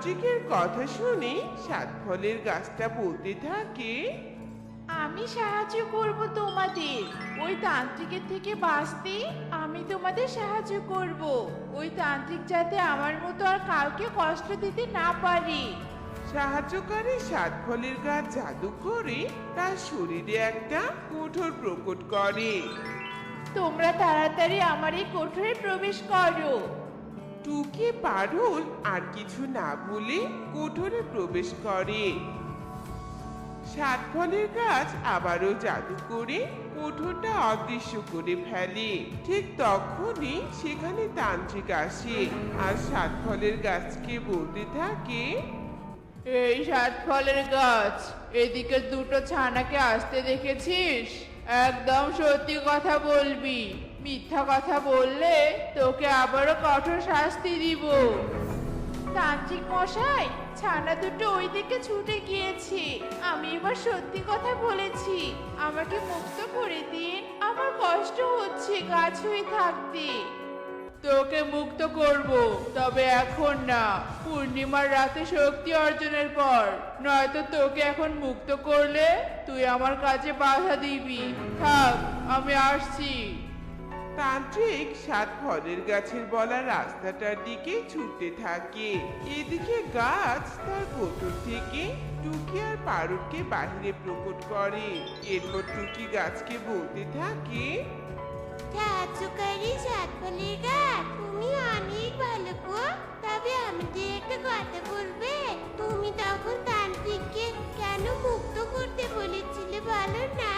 তান্ত্রিকের কথা শুনে সাত ফলের গাছটা বলতে থাকে, আমি সাহায্য করব তোমাদের। ওই তান্ত্রিকের থেকে বাঁচতে আমি তোমাদের সাহায্য করব। ওই তান্ত্রিক যাতে আমার মতো আর কাউকে কষ্ট দিতে না পারে। সাহায্যকারী সাত ফলের গাছ জাদু করে তার শরীরে একটা কঠোর প্রকট করে। তোমরা তাড়াতাড়ি আমার এই কোঠরে প্রবেশ করো। টুকি পারুল আর কিছু না বলে কোঠরে প্রবেশ করে। সাত ফলের গাছ আবারও জাদু করে কোঠরটা অদৃশ্য করে ফেলে। ঠিক তখনই সেখানে তান্ত্রিক আসে আর সাত ফলের গাছকে বলতে থাকে, এই সাত ফলের গাছ, এদিকে দুটো ছানাকে আসতে দেখেছিস? একদম সত্যি কথা বলবি। মিথ্যা কথা বললে তোকে আবারও কঠোর শাস্তি দিব। তান্ত্রিক মশাই, ছানা দুটো ওইদিকে ছুটে গিয়েছে। আমি এবার সত্যি কথা বলেছি। আমাকে মুক্ত করে দিন, আমার কষ্ট হচ্ছে গাছ হয়ে থাকতে। তোকে মুক্ত করব, তবে এখন না, পূর্ণিমার রাতে শক্তি অর্জনের পর। নয়তো তোকে এখন মুক্ত করলে তুই আমার কাজে বাধা দিবি। থাক, আমি আসছি। তান্ত্রিক সাত ফলের গাছের বলা রাস্তাটার দিকে ছুটতে থাকে। এদিকে গাছ তার কোঠর থেকে টুকি আর পারুলকে বাহিরে প্রকট করে। এরপর টুকি গাছকে বলতে থাকে, সাহায্যকারী সাত ফলের গাছ, তুমি অনেক ভালো গো। তবে আমাদের একটা কথা বলবে? তুমি তখন তান্ত্রিককে কেন মুক্ত করতে বলেছিলে বলো না?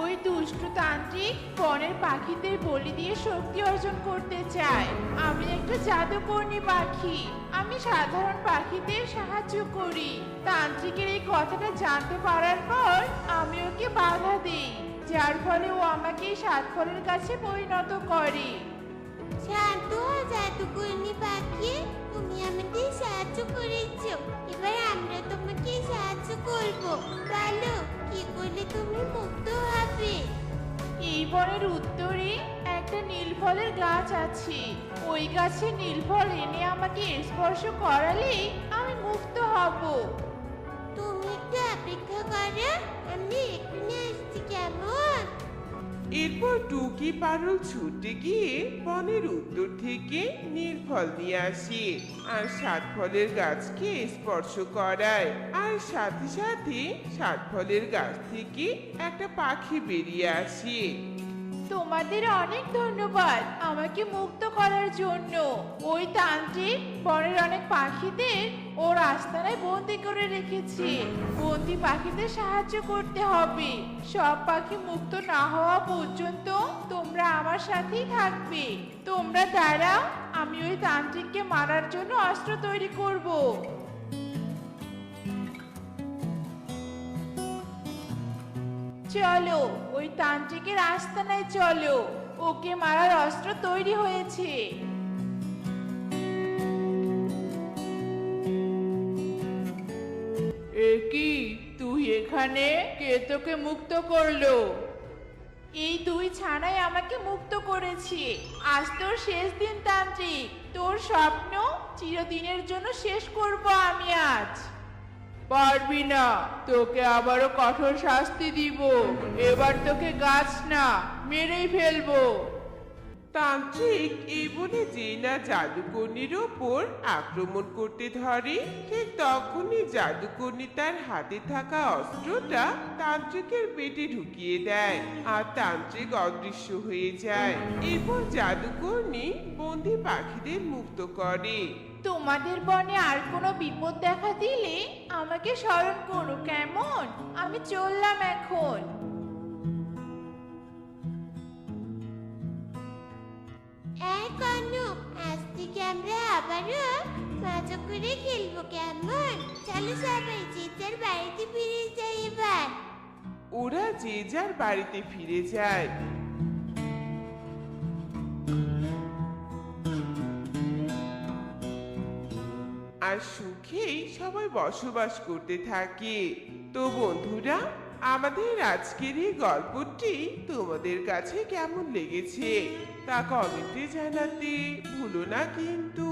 ওই দুষ্টু তান্ত্রিক বনের পাখিদের বলি দিয়ে শক্তি অর্জন করতে চায়। আমি একটা জাদুকর্ণী পাখি। আমি সাধারণ পাখিদের সাহায্য করি। তান্ত্রিকের এই কথাটা জানতে পারার পর আমি ওকে বাধা দিই, যার ফলে ও আমাকে এই সাত ফলের কাছে পরিণত করে। শান্ত হও জাদুকর্ণী পাখি, তুমি আমাদের সাহায্য করেছো। এবার আমরা তোমাকে সাহায্য করবো। বলো, কি করলে তুমি মুক্ত হবে? এই বনের উত্তরে একটা নীলফলের গাছ আছে। ওই গাছে নীলফল এনে আমাকে স্পর্শ করালেই আমি মুক্ত হব। তুমি একটু অপেক্ষা করো, আমি এক্ষুনি আসছি, কেমন? এরপর টুকি পারুল ছুটে গিয়ে বনের উত্তর থেকে নীলফল নিয়ে আসে আর সাত ফলের গাছকে স্পর্শ করায়। আর সাথে সাথে সাত ফলের গাছ থেকে একটা পাখি বেরিয়ে আসে। তোমাদের অনেক ধন্যবাদ আমাকে মুক্ত করার জন্য। ওই তান্ত্রিক বনের অনেক পাখিদের ওর আস্তানায় বন্দি করে রেখেছে। বন্দি পাখিদের সাহায্য করতে হবে। সব পাখি মুক্ত না হওয়া পর্যন্ত তোমরা আমার সাথেই থাকবে। তোমরা দাঁড়াও, আমি ওই তান্ত্রিককে মারার জন্য অস্ত্র তৈরি করব। চলো, ওই তান্ত্রিকের আস্তানায় চলো। ওকে মারার অস্ত্র তৈরি হয়েছে। এ কি, তুই এখানে? কে তোকে মুক্ত করলো? এই দুই ছানাই আমাকে মুক্ত করেছে। আজ তোর শেষ দিন তান্ত্রিক। তোর স্বপ্ন চিরদিনের জন্য শেষ করব আমি আজ। পারবি না, তোকে আবারও কঠোর শাস্তি দিব। এবার তোকে গাছ না, মেরেই ফেলবো। তান্ত্রিক এই বলে যেই না জাদুকর্ণীর ওপর আক্রমণ করতে ধরে, ঠিক তখনই জাদুকর্ণী তার হাতে থাকা অস্ত্রটা তান্ত্রিকের পেটে ঢুকিয়ে দেয় আর তান্ত্রিক অদৃশ্য হয়ে যায়। এরপর জাদুকর্ণী বন্দি পাখিদের মুক্ত করে। তোমাদের বনে আর কোনো বিপদ দেখা দিলে আমাকে স্মরণ করো, কেমন? আমি চললাম এখন। এই কনক, আজ থেকে আমরা আবারও মজা করে খেলবো, কেমন? চলো সবাই যে যার বাড়িতে ফিরে যাই এবার। ওরা যে যার বাড়িতে ফিরে যায়। আর সুখেই সবাই বসবাস করতে থাকে। তো বন্ধুরা, আমাদের আজকের এই গল্পটি তোমাদের কাছে কেমন লেগেছে তা কমেন্টে জানাতে ভুলো না কিন্তু।